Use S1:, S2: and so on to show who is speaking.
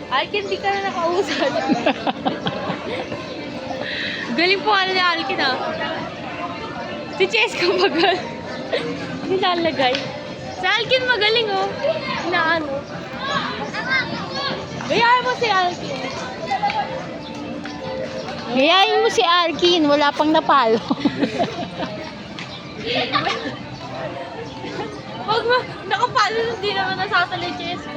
S1: Alkin, di ka na nakausap. Galing po ni Alkin ah. Si Cheska magaling. Nilalagay. Si Alkin magaling oh. Inaano. Gayahin mo si Alkin.
S2: Gayahin mo si Alkin, wala pang napalo.
S1: Wag mo, nakapalo hindi naman nasasalay Cheska.